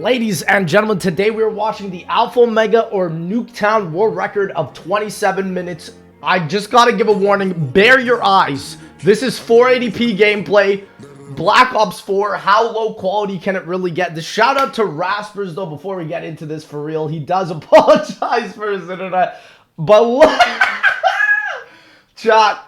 Ladies and gentlemen, today we are watching the Alpha Omega or Nuketown world record of 27 minutes. I just gotta give a warning, bear your eyes. This is 480p gameplay, Black Ops 4, how low quality can it really get? The shout out to Raspers though, before we get into this for real, he does apologize for his internet, but chat,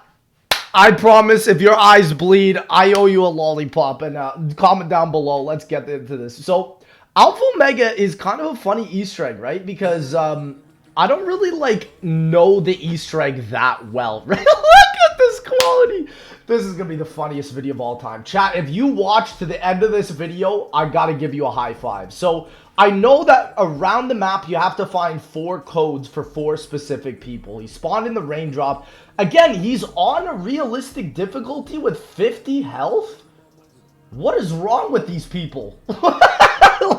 I promise if your eyes bleed, I owe you a lollipop, and comment down below, let's get into this. So, Alpha Omega is kind of a funny Easter egg, right? Because I don't really know the Easter egg that well, right? Look at this quality. This is gonna be the funniest video of all time. Chat, if you watch to the end of this video, I gotta give you a high five. So I know that around the map you have to find 4 codes for 4 specific people. He spawned in the raindrop. Again, he's on a realistic difficulty with 50 health. What is wrong with these people?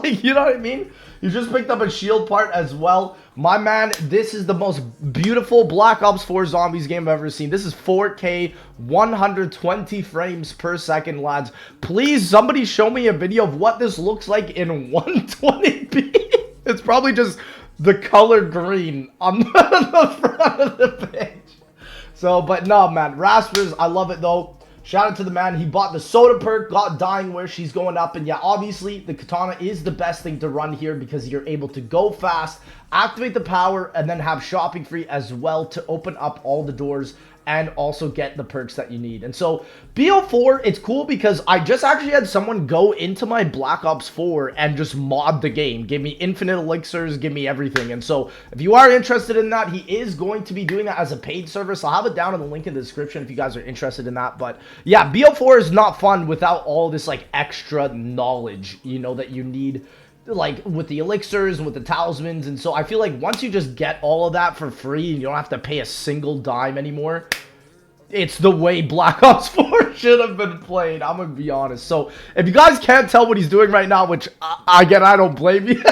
You know what I mean? You just picked up a shield part as well. My man, this is the most beautiful Black Ops 4 Zombies game I've ever seen. This is 4K, 120 frames per second, lads. Please, somebody show me a video of what this looks like in 120p. It's probably just the color green on the front of the page. So, but no, man. Raspers, I love it, though. Shout out to the man. He bought the soda perk, got dying where she's going up. And yeah, obviously, the katana is the best thing to run here because you're able to go fast, activate the power, and then have shopping free as well to open up all the doors and also get the perks that you need. And so, BO4, it's cool because I just actually had someone go into my Black Ops 4 and just mod the game. Give me infinite elixirs, give me everything. And so, if you are interested in that, he is going to be doing that as a paid service. I'll have it down in the link in the description if you guys are interested in that. But yeah, BO4 is not fun without all this extra knowledge, you know, that you need, with the elixirs and with the talismans. And so I feel like once you just get all of that for free and you don't have to pay a single dime anymore, it's the way Black Ops 4 should have been played. I'm gonna be honest. So if you guys can't tell what he's doing right now, which I don't blame you,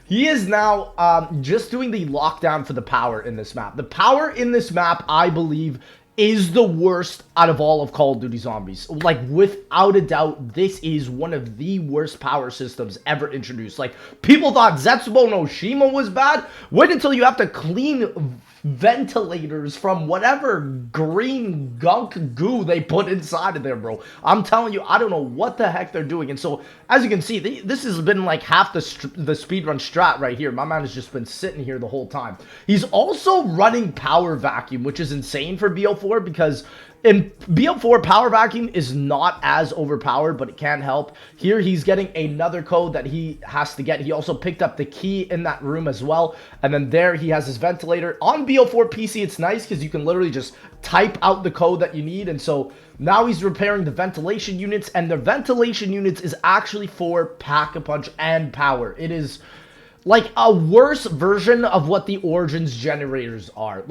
he is now just doing the lockdown for the power in this map. The power in this map, I believe, is the worst out of all of Call of Duty Zombies. Without a doubt, this is one of the worst power systems ever introduced. People thought Zetsubo no Shima was bad. Wait until you have to clean ventilators from whatever green gunk goo they put inside of there, bro. I'm telling you, I don't know what the heck they're doing. And so, as you can see, this has been half the speedrun strat right here. My man has just been sitting here the whole time. He's also running power vacuum, which is insane for BO4 because in BO4, power vacuum is not as overpowered, but it can help. Here, he's getting another code that he has to get. He also picked up the key in that room as well. And then there, he has his ventilator. On BO4 PC, it's nice because you can literally just type out the code that you need. And so now he's repairing the ventilation units. And the ventilation units is actually for Pack-a-Punch and power. It is a worse version of what the Origins generators are.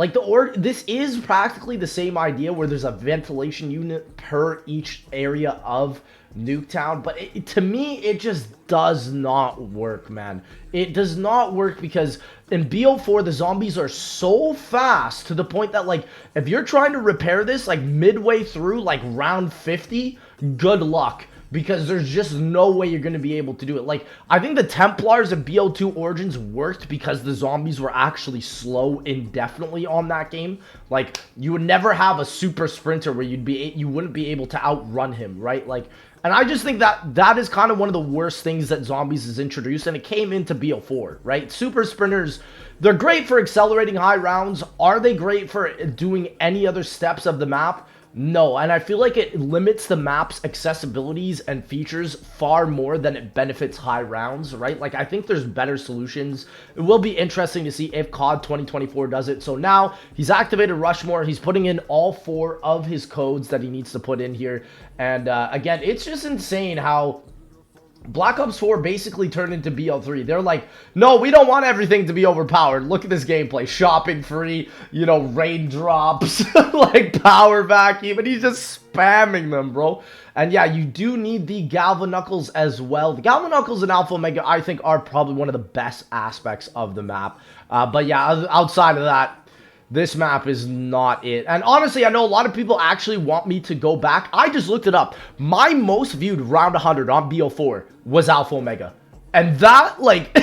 This is practically the same idea where there's a ventilation unit per each area of Nuketown, but to me, it just does not work, man. It does not work because in BO4, the zombies are so fast to the point that, if you're trying to repair this, midway through, round 50, good luck. Because there's just no way you're going to be able to do it. I think the Templars and BO2 Origins worked because the zombies were actually slow indefinitely on that game. You would never have a super sprinter where you wouldn't be able to outrun him, right? And I just think that is kind of one of the worst things that Zombies has introduced, and it came into BO4, right? Super sprinters, they're great for accelerating high rounds. Are they great for doing any other steps of the map? No, and I feel like it limits the map's accessibilities and features far more than it benefits high rounds, right? I think there's better solutions. It will be interesting to see if COD 2024 does it. So now, he's activated Rushmore. He's putting in all 4 of his codes that he needs to put in here. And again, it's just insane how Black Ops 4 basically turned into BO3. They're like, no, we don't want everything to be overpowered. Look at this gameplay. Shopping free, raindrops, power vacuum. And he's just spamming them, bro. And yeah, you do need the Galva Knuckles as well. The Galva Knuckles in Alpha Omega, I think, are probably one of the best aspects of the map. But yeah, outside of that, this map is not it. And honestly, I know a lot of people actually want me to go back. I just looked it up. My most viewed round 100 on BO4 was Alpha Omega. And that, like,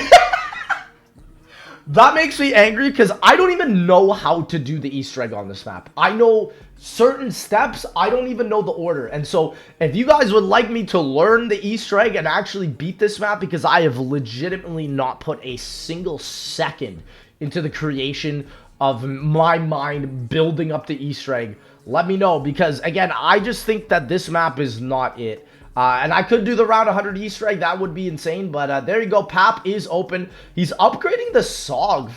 that makes me angry because I don't even know how to do the Easter egg on this map. I know certain steps, I don't even know the order. And so if you guys would like me to learn the Easter egg and actually beat this map, because I have legitimately not put a single second into the creation of my mind building up the Easter egg, let me know, because again, I just think that this map is not it. And I could do the round 100 Easter egg. That would be insane. But there you go. Pap is open. He's upgrading the SOG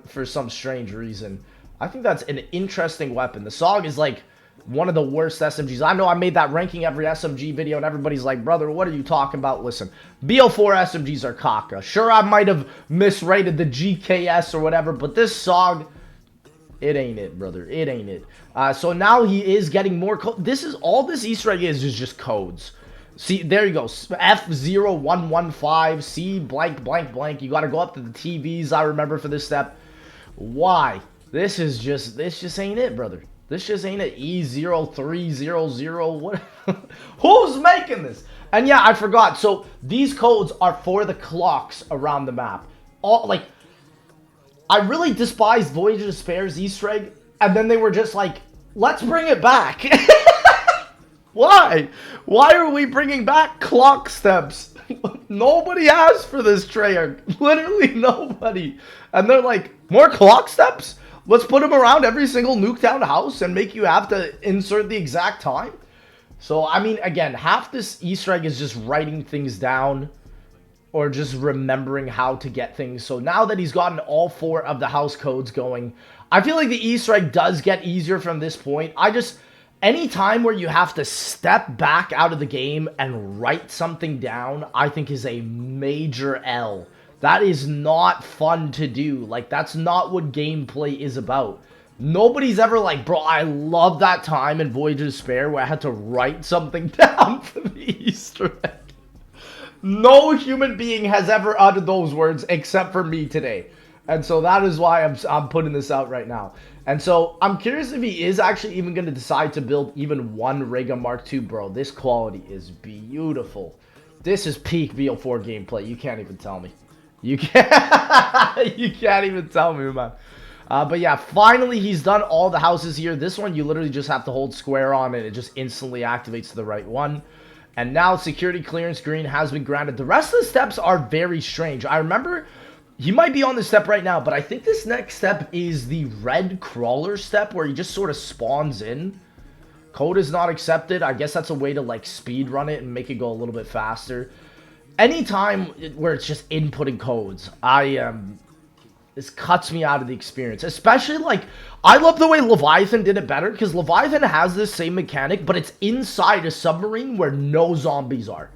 for some strange reason. I think that's an interesting weapon. The SOG is like one of the worst SMGs. I know I made that ranking every SMG video, and everybody's like, brother, what are you talking about? Listen, BO4 SMGs are caca. Sure, I might have misrated the GKS or whatever, but this SOG, it ain't it, brother. It ain't it. So now he is getting more code. This is all this Easter egg is just codes. See, there you go. F0115, C blank blank blank. You got to go up to the TVs, I remember, for this step. Why? This just ain't it, brother. This just ain't it. E0300. What? Who's making this? And yeah, I forgot. So these codes are for the clocks around the map. All like, I really despise Voyage of Despair's Easter egg, and then they were just like, let's bring it back. Why? Why are we bringing back clock steps? Nobody asked for this, Treyarch. Literally nobody. And they're like, more clock steps? Let's put them around every single Nuketown house and make you have to insert the exact time? So, I mean, again, half this Easter egg is just writing things down or just remembering how to get things. So now that he's gotten all 4 of the house codes going, I feel like the Easter egg does get easier from this point. Any time where you have to step back out of the game and write something down, I think is a major L. That is not fun to do. Like, that's not what gameplay is about. Nobody's ever like, bro, I love that time in Voyage of Despair where I had to write something down for the Easter egg. No human being has ever uttered those words except for me today. And so that is why I'm putting this out right now. And so I'm curious if he is actually even going to decide to build even one ray gun Mark II. Bro, this quality is beautiful. This is peak BO4 gameplay. You can't even tell me. You can't even tell me, man. But yeah, finally he's done all the houses here. This one you literally just have to hold square on and it just instantly activates to the right one. And now security clearance green has been granted. The rest of the steps are very strange. I remember he might be on this step right now, but I think this next step is the red crawler step where he just sort of spawns in. Code is not accepted. I guess that's a way to like speed run it and make it go a little bit faster. Anytime where it's just inputting codes, this cuts me out of the experience. Especially like, I love the way Leviathan did it better because Leviathan has this same mechanic, but it's inside a submarine where no zombies are.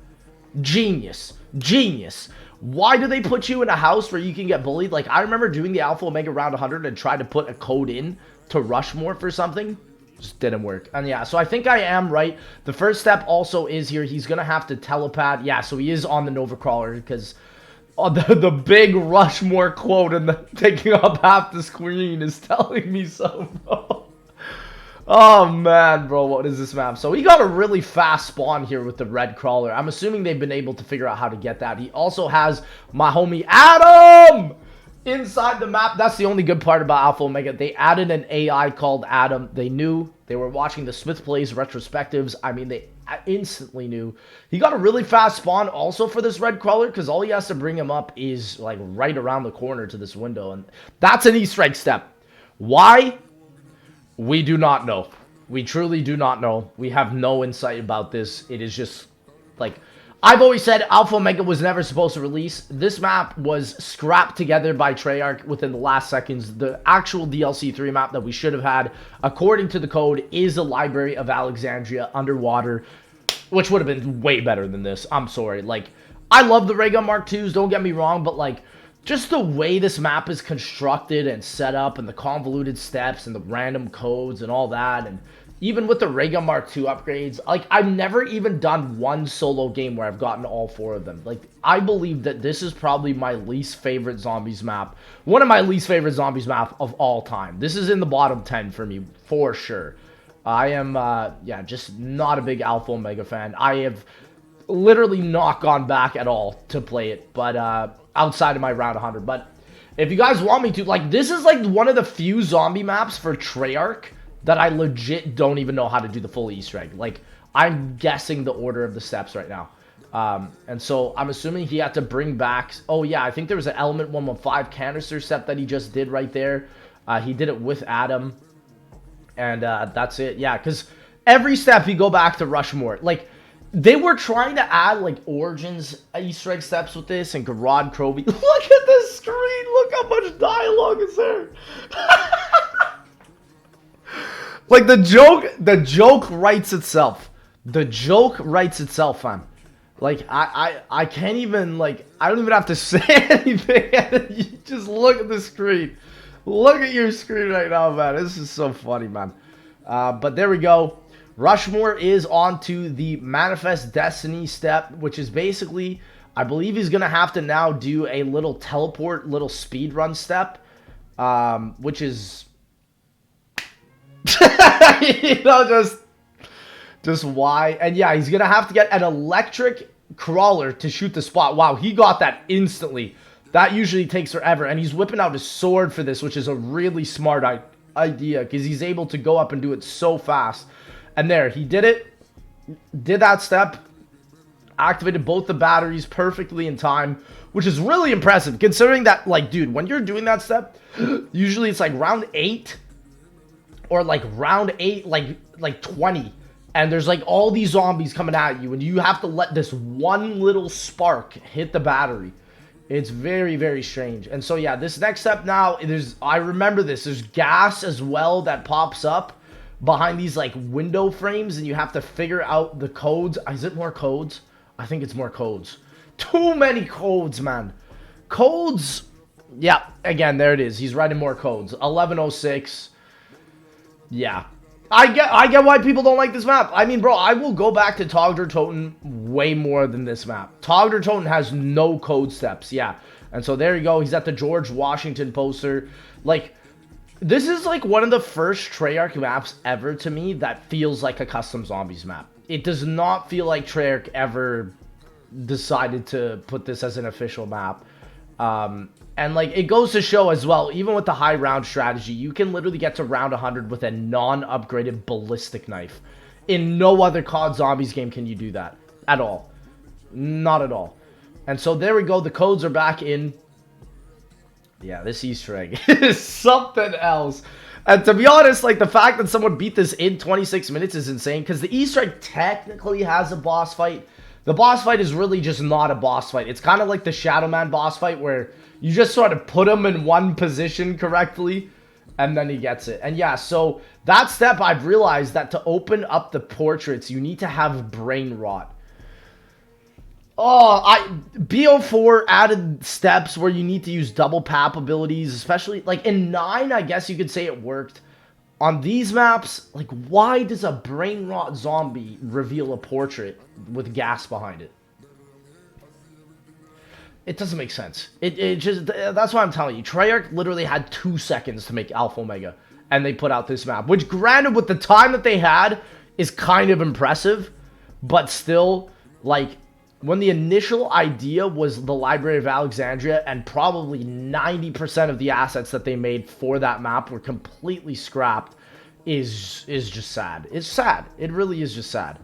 Genius. Genius. Why do they put you in a house where you can get bullied? Like, I remember doing the Alpha Omega round 100 and tried to put a code in to Rushmore for something. Just didn't work. And yeah, so I think I am right. The first step also is here. He's going to have to telepath. Yeah, so he is on the Nova Crawler because the big Rushmore quote and the taking up half the screen is telling me so, bro. Oh, man, bro, what is this map? So he got a really fast spawn here with the red crawler. I'm assuming they've been able to figure out how to get that. He also has my homie Adam inside the map. That's the only good part about Alpha Omega. They added an AI called Adam. They knew. They were watching the Smith Plays retrospectives. I mean, they instantly knew. He got a really fast spawn also for this red crawler because all he has to bring him up is like right around the corner to this window. And that's an Easter egg step. Why? We do not know. We truly do not know. We have no insight about this. It is just, like, I've always said Alpha Omega was never supposed to release. This map was scrapped together by Treyarch within the last seconds. The actual DLC 3 map that we should have had, according to the code, is the Library of Alexandria underwater, which would have been way better than this. I'm sorry. Like, I love the Ray Gun Mark IIs, don't get me wrong, but, like, just the way this map is constructed and set up and the convoluted steps and the random codes and all that, and even with the Ray Gun Mark II upgrades, like, I've never even done one solo game where I've gotten all 4 of them. Like, I believe that this is probably my least favorite zombies map. One of my least favorite zombies map of all time. This is in the bottom 10 for me, for sure. I am, yeah, just not a big Alpha Omega fan. literally not gone back at all to play it, but outside of my round 100. But if you guys want me to, like, this is like one of the few zombie maps for Treyarch that I legit don't even know how to do the full Easter egg. Like, I'm guessing the order of the steps right now. And so I'm assuming he had to bring back... Oh, yeah, I think there was an Element 115 canister step that he just did right there. He did it with Adam. And that's it. Yeah, because every step you go back to Rushmore. Like, they were trying to add, like, Origins Easter egg steps with this and Garad Kroby. Look at this screen. Look how much dialogue is there. Like, the joke writes itself. The joke writes itself, fam. Like, I can't even, like, I don't even have to say anything. You just look at the screen. Look at your screen right now, man. This is so funny, man. But there we go. Rushmore is on to the Manifest Destiny step, which is basically, I believe he's going to have to now do a little teleport, little speed run step, which is, you know, just why. And yeah, he's going to have to get an electric crawler to shoot the spot. Wow, he got that instantly. That usually takes forever. And he's whipping out his sword for this, which is a really smart idea because he's able to go up and do it so fast. And there, he did it. Did that step. Activated both the batteries perfectly in time, which is really impressive considering that, like, dude, when you're doing that step, usually it's like round 8 or like round 8, like 20. And there's like all these zombies coming at you and you have to let this one little spark hit the battery. It's very, very strange. And so, yeah, this next step now, I remember this. There's gas as well that pops up behind these, like, window frames, and you have to figure out the codes. Is it more codes? I think it's more codes. Too many codes, man. Codes. Yeah, again, there it is. He's writing more codes. 1106. Yeah. I get why people don't like this map. I mean, bro, I will go back to Togder way more than this map. Togder has no code steps, yeah. And so there you go. He's at the George Washington poster. Like, this is like one of the first Treyarch maps ever to me that feels like a custom zombies map. It does not feel like Treyarch ever decided to put this as an official map. And, like, it goes to show as well, even with the high round strategy, you can literally get to round 100 with a non-upgraded ballistic knife. In no other COD Zombies game can you do that. At all. Not at all. And so there we go. The codes are back in. Yeah, this Easter egg is something else. And to be honest, like, the fact that someone beat this in 26 minutes is insane. Because the Easter egg technically has a boss fight. The boss fight is really just not a boss fight. It's kind of like the Shadow Man boss fight where you just sort of put him in one position correctly, and then he gets it. And yeah, so that step, I've realized that to open up the portraits, you need to have brain rot. Oh, BO4 added steps where you need to use double pap abilities, especially, like, in 9, I guess you could say it worked. On these maps, like, why does a brain rot zombie reveal a portrait with gas behind it? It doesn't make sense. It just, that's why I'm telling you. Treyarch literally had 2 seconds to make Alpha Omega, and they put out this map, which, granted, with the time that they had, is kind of impressive, but still, like, when the initial idea was the Library of Alexandria, and probably 90% of the assets that they made for that map were completely scrapped, is just sad. It's sad. It really is just sad.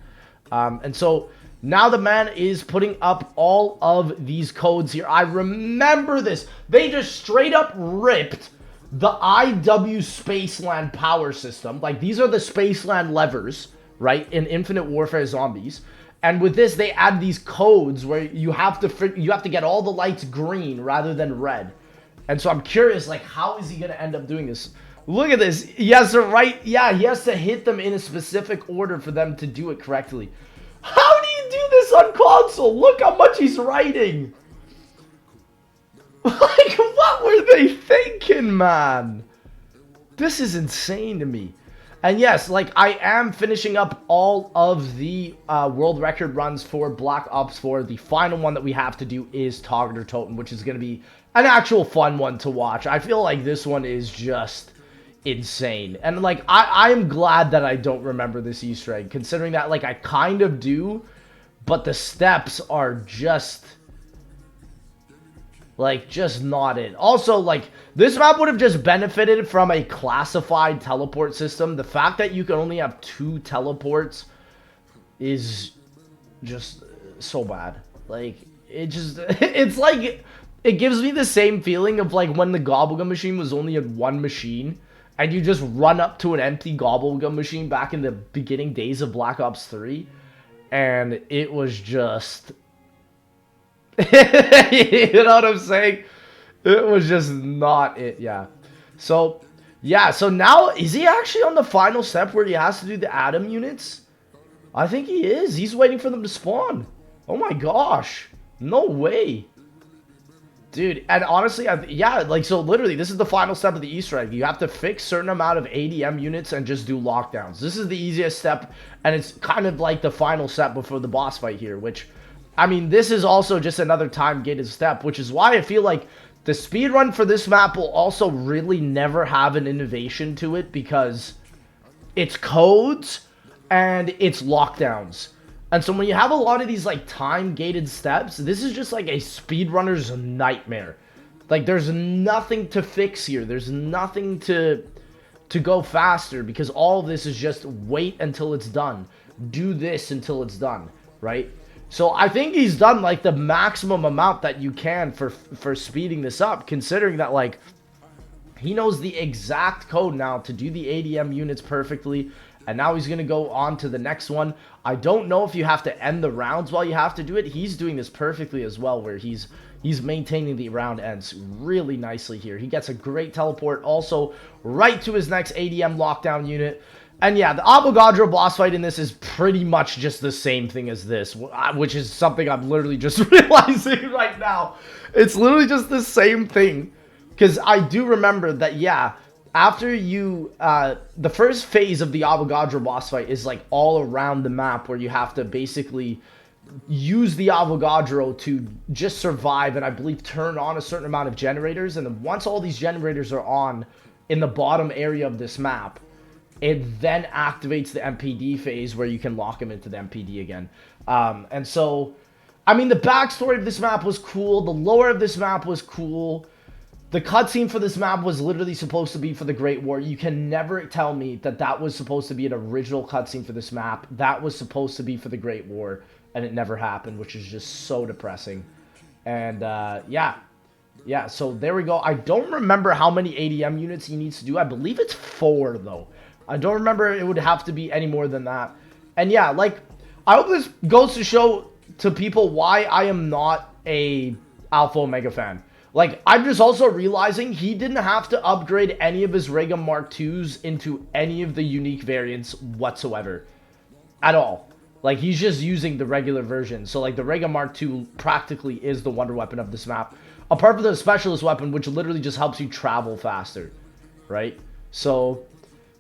And so now the man is putting up all of these codes here. I remember this. They just straight up ripped the IW Spaceland power system. Like, these are the Spaceland levers, right, in Infinite Warfare Zombies. And with this, they add these codes where you have to get all the lights green rather than red. And so I'm curious, like, how is he going to end up doing this? Look at this. He has to he has to hit them in a specific order for them to do it correctly. How do you do this on console? Look how much he's writing. Like, what were they thinking, man? This is insane to me. And yes, like, I am finishing up all of the world record runs for Black Ops 4. The final one that we have to do is Togder Totem, which is going to be an actual fun one to watch. I feel like this one is just insane. And, like, I am glad that I don't remember this Easter egg, considering that, like, I kind of do. but the steps are just like just not it. Also, like this map would have just benefited from a classified teleport system. The fact that you can only have 2 teleports is just so bad. Like it just it's like it gives me the same feeling of like when the Gobblegum machine was only in 1 machine and you just run up to an empty Gobblegum machine back in the beginning days of Black Ops 3 and it was just you know what I'm saying? It was just not it, yeah. So, yeah, so now, is he actually on the final step where he has to do the Atom units? I think he is. He's waiting for them to spawn. Oh my gosh. No way. Dude, and honestly, yeah, like, so literally, this is the final step of the Easter egg. You have to fix certain amount of ADM units and just do lockdowns. This is the easiest step, and it's kind of like the final step before the boss fight here, which... I mean, this is also just another time-gated step, which is why I feel like the speedrun for this map will also really never have an innovation to it because it's codes and it's lockdowns. And so when you have a lot of these, like, time-gated steps, this is just like a speedrunner's nightmare. Like, there's nothing to fix here. There's nothing to go faster because all of this is just wait until it's done. Do this until it's done, right? So I think he's done like the maximum amount that you can for speeding this up, considering that like he knows the exact code now to do the ADM units perfectly, and now he's gonna go on to the next one. I don't know if you have to end the rounds while you have to do it. He's doing this perfectly as well, where he's maintaining the round ends really nicely here. He gets a great teleport also right to his next ADM lockdown unit. And yeah, the Avogadro boss fight in this is pretty much just the same thing as this, which is something I'm literally just realizing right now. It's literally just the same thing. Because I do remember that, yeah, after you, the first phase of the Avogadro boss fight is like all around the map where you have to basically use the Avogadro to just survive and I believe turn on a certain amount of generators. And then once all these generators are on in the bottom area of this map, it then activates the MPD phase where you can lock him into the MPD again. And so, I mean, the backstory of this map was cool. The lore of this map was cool. The cutscene for this map was literally supposed to be for the Great War. You can never tell me that that was supposed to be an original cutscene for this map. That was supposed to be for the Great War, and it never happened, which is just so depressing. And, yeah. Yeah, so there we go. I don't remember how many ADM units he needs to do. I believe it's 4, though. I don't remember it would have to be any more than that. And yeah, like, I hope this goes to show to people why I am not a Alpha Omega fan. Like, I'm just also realizing he didn't have to upgrade any of his Rega Mark IIs into any of the unique variants whatsoever. At all. Like, he's just using the regular version. So, like, the Rega Mark II practically is the wonder weapon of this map. Apart from the specialist weapon, which literally just helps you travel faster. Right? So...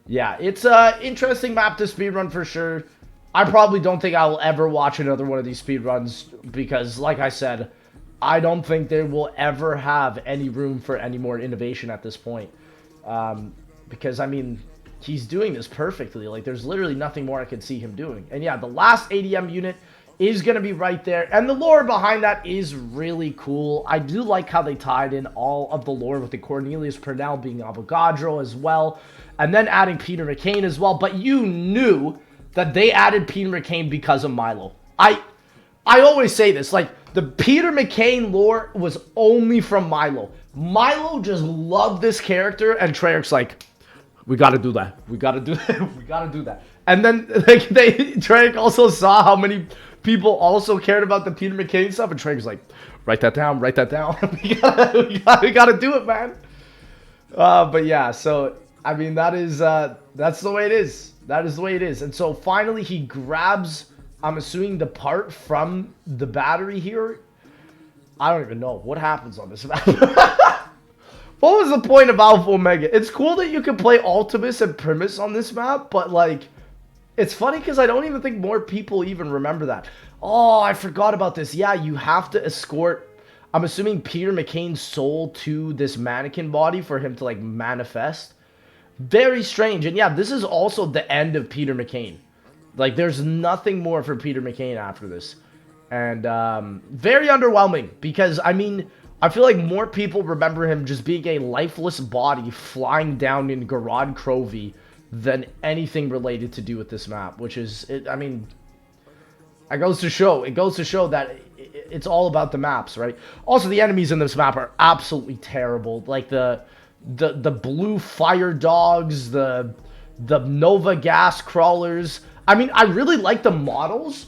yeah, it's an interesting map to speedrun for sure. I probably don't think I will ever watch another one of these speedruns because, like I said, I don't think they will ever have any room for any more innovation at this point. Because, I mean, he's doing this perfectly. Like, there's literally nothing more I can see him doing. And yeah, the last ADM unit is going to be right there. And the lore behind that is really cool. I do like how they tied in all of the lore with the Cornelius Purnell being Avogadro as well. And then adding Peter McCain as well. But you knew that they added Peter McCain because of Milo. I always say this. Like, the Peter McCain lore was only from Milo. Milo just loved this character. And Treyarch's like, we got to do that. We got to do that. We got to do that. And then like, Treyarch also saw how many people also cared about the Peter McCain stuff. And Treyarch's like, write that down. Write that down. we gotta do it, man. But yeah, so... I mean, that is, that's the way it is. That is the way it is. And so, finally, he grabs, I'm assuming, the part from the battery here. I don't even know. What happens on this map? What was the point of Alpha Omega? It's cool that you can play Ultimus and Primus on this map, but, like, it's funny because I don't even think more people even remember that. Oh, I forgot about this. Yeah, you have to escort, I'm assuming, Peter McCain's soul to this mannequin body for him to, like, manifest. Very strange. And yeah, this is also the end of Peter McCain. Like, there's nothing more for Peter McCain after this. And very underwhelming because, I mean, I feel like more people remember him just being a lifeless body flying down in Garad Crovy than anything related to do with this map, which is, I mean, it goes to show that it's all about the maps, right? Also, the enemies in this map are absolutely terrible. Like the blue fire dogs, the Nova gas crawlers. I mean, I really like the models,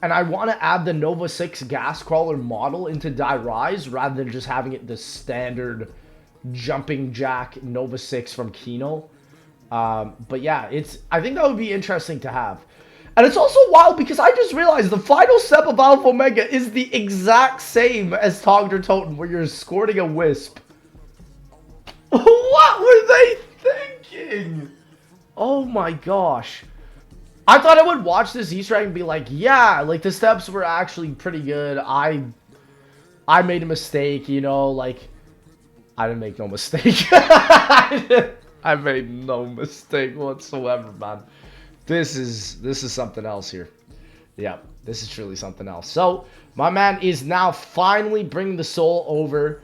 and I want to add the Nova 6 gas crawler model into Die Rise rather than just having it the standard jumping jack Nova 6 from Kino. But yeah, I think that would be interesting to have. And it's also wild because I just realized the final step of Alpha Omega is the exact same as Togder Totem, where you're escorting a wisp. What were they thinking? Oh my gosh. I thought I would watch this Easter egg and be like, yeah, like the steps were actually pretty good. I made a mistake, you know, like I didn't make no mistake. I made no mistake whatsoever, man. This is something else here. Yeah, this is truly something else. So, my man is now finally bringing the soul over.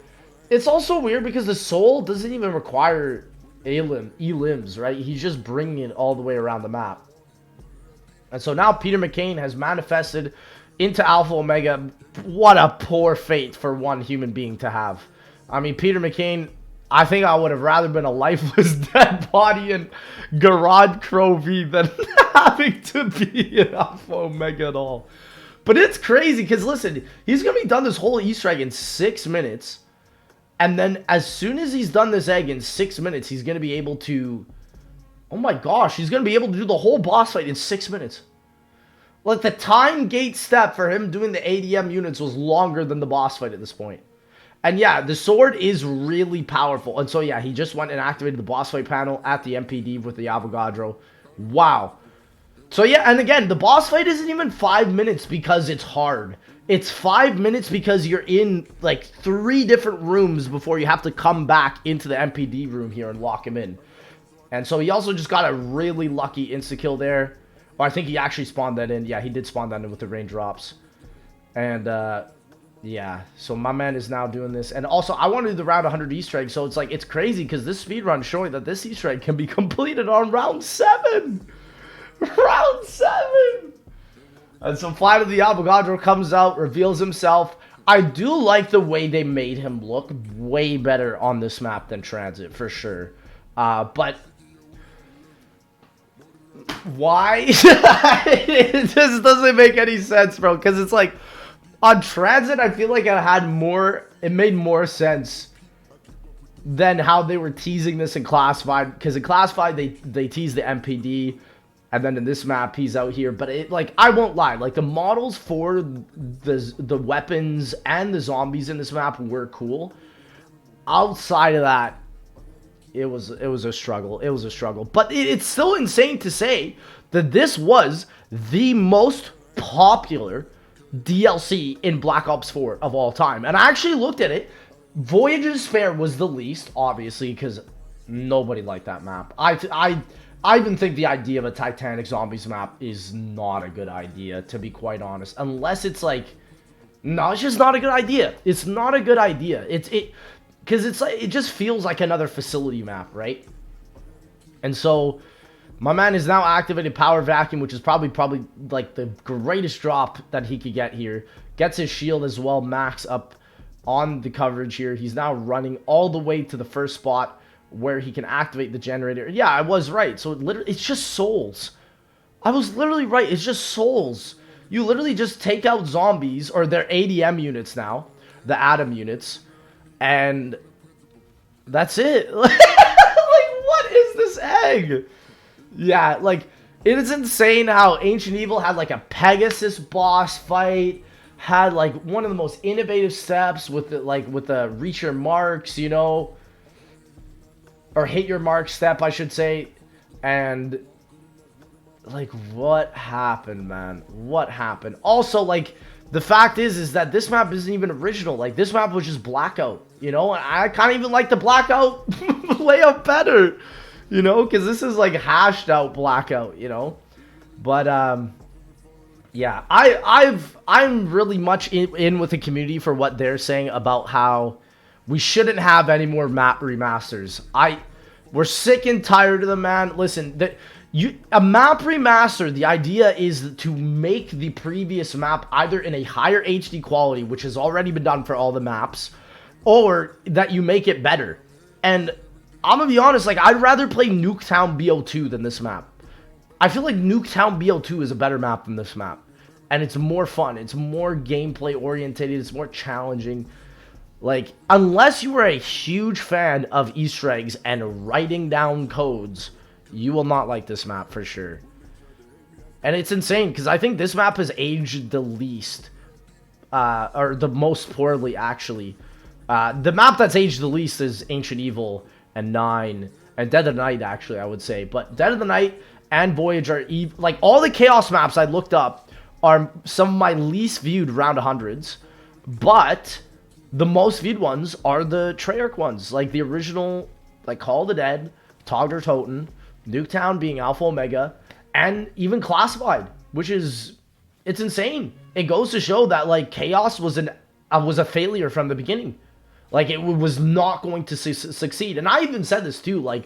It's also weird because the soul doesn't even require E-limbs, right? He's just bringing it all the way around the map. And so now Peter McCain has manifested into Alpha Omega. What a poor fate for one human being to have. I mean, Peter McCain, I think I would have rather been a lifeless dead body in Garad Crovy than having to be in Alpha Omega at all. But it's crazy because, listen, he's going to be done this whole Easter egg in 6 minutes. And then as soon as he's done this egg in 6 minutes, he's going to be able to... Oh my gosh, he's going to be able to do the whole boss fight in 6 minutes. Like, the time gate step for him doing the ADM units was longer than the boss fight at this point. And yeah, the sword is really powerful. And so yeah, he just went and activated the boss fight panel at the MPD with the Avogadro. Wow. So yeah, and again, the boss fight isn't even 5 minutes because it's hard. It's 5 minutes because you're in like 3 different rooms before you have to come back into the MPD room here and lock him in. And so he also just got a really lucky insta-kill there. Or I think he actually spawned that in. Yeah, he did spawn that in with the raindrops. And, yeah, so my man is now doing this. And also, I want to do the round 100 Easter egg. So it's like, it's crazy because this speedrun is showing that this Easter egg can be completed on round 7. Round 7. And so finally the Avogadro comes out, reveals himself. I do like the way they made him look way better on this map than Transit, for sure. But... why? It just doesn't make any sense, bro. Because it's like, on Transit, I feel like it made more sense than how they were teasing this in Classified. Because in Classified, they teased the MPD, and then in this map, he's out here. But it, like, I won't lie, like the models for the weapons and the zombies in this map were cool. Outside of that, it was a struggle. It was a struggle. But it's still insane to say that this was the most popular DLC in Black Ops 4 of all time. And I actually looked at it. Voyage's Fair was the least, obviously, because nobody liked that map. I even think the idea of a Titanic Zombies map is not a good idea, to be quite honest. Unless it's like... no, it's just not a good idea. It's not a good idea. Because it's like, it just feels like another facility map, right? And so, my man is now activated Power Vacuum, which is probably like the greatest drop that he could get here. Gets his shield as well, max up on the coverage here. He's now running all the way to the first spot where he can activate the generator. Yeah, I was right. So it's just souls. I was literally right. It's just souls. You literally just take out zombies, or their ADM units now, the Atom units. And that's it. Like, what is this egg? Yeah, like, it is insane how Ancient Evil had, like, a Pegasus boss fight. Had, like, one of the most innovative steps with the, like, with the reach your marks, you know. Or hit your mark step, I should say. And, like, what happened, man? What happened? Also, like... the fact is that this map isn't even original. Like, this map was just Blackout, you know? And I kind of even like the Blackout layout better, you know? Because this is, like, hashed out Blackout, you know? But, Yeah, I'm really much in with the community for what they're saying about how we shouldn't have any more map remasters. We're sick and tired of them, man. Listen, a map remaster, the idea is to make the previous map either in a higher HD quality, which has already been done for all the maps, or that you make it better. And I'm gonna be honest, like, I'd rather play Nuketown BO2 than this map. I feel like Nuketown BO2 is a better map than this map. And it's more fun. It's more gameplay orientated. It's more challenging. Like, unless you are a huge fan of Easter eggs and writing down codes, you will not like this map for sure. And it's insane, because I think this map has aged the least. Or the most poorly, actually. The map that's aged the least is Ancient Evil and 9. And Dead of the Night, actually, I would say. But Dead of the Night and Voyage are... Like, all the Chaos maps I looked up are some of my least viewed round 100s. But the most viewed ones are the Treyarch ones. Like, the original, like, Call of the Dead, Togger Toten, Nuketown being Alpha Omega, and even Classified, which is... It's insane. It goes to show that, like, Chaos was a failure from the beginning. Like, it was not going to succeed. And I even said this, too. Like,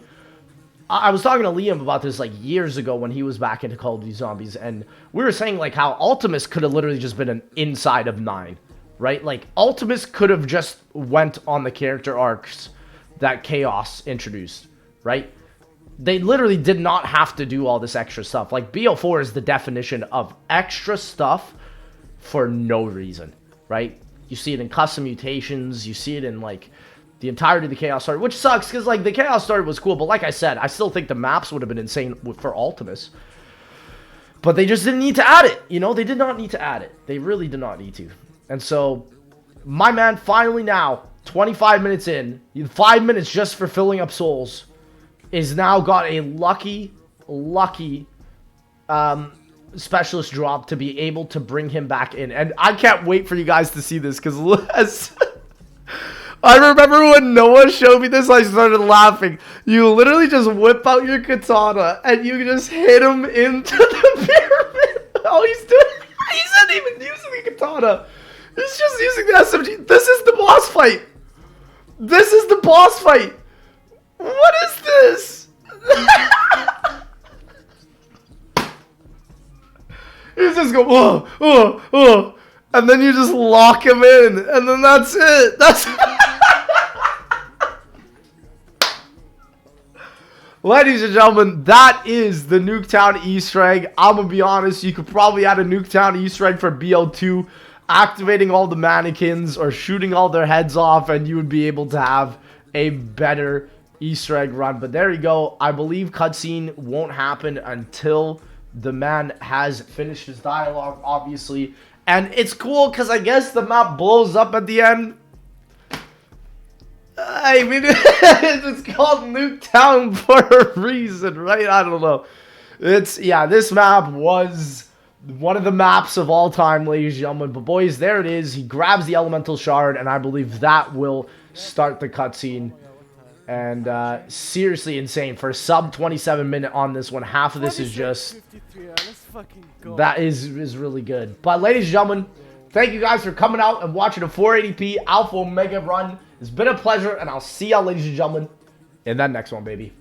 I was talking to Liam about this, like, years ago when he was back into Call of Duty Zombies. And we were saying, like, how Ultimus could have literally just been an inside of 9. Right? Like, Ultimus could have just went on the character arcs that Chaos introduced. Right? They literally did not have to do all this extra stuff. Like, BO4 is the definition of extra stuff for no reason. Right? You see it in custom mutations. You see it in, like, the entirety of the Chaos Story, which sucks, because, like, the Chaos Story was cool, but like I said, I still think the maps would have been insane for Ultimus. But they just didn't need to add it, you know? They did not need to add it. They really did not need to. And so, my man, finally now, 25 minutes in, 5 minutes just for filling up souls, is now got a lucky specialist drop to be able to bring him back in. And I can't wait for you guys to see this, because I remember when Noah showed me this, I started laughing. You literally just whip out your katana and you just hit him into the pyramid. All he's doing, he's not even using the katana. He's just using the SMG. This is the boss fight. This is the boss fight. What is this? You just go, and then you just lock him in, and then that's it. That's Ladies and gentlemen, that is the Nuketown Easter egg. I'm gonna be honest, you could probably add a Nuketown Easter egg for BO2, activating all the mannequins or shooting all their heads off, and you would be able to have a better Easter egg run. But there you go. I believe cutscene won't happen until the man has finished his dialogue, obviously. And it's cool because I guess the map blows up at the end. I mean, it's called Nuketown for a reason, right? I don't know. Yeah, this map was one of the maps of all time, ladies and gentlemen. But boys, there it is. He grabs the elemental shard, and I believe that will start the cutscene. And seriously insane for a sub 27 minute on this one. Half of this is just that is really good. But ladies and gentlemen, thank you guys for coming out and watching a 480p Alpha Omega run. It's been a pleasure, and I'll see y'all, ladies and gentlemen, in that next one, baby.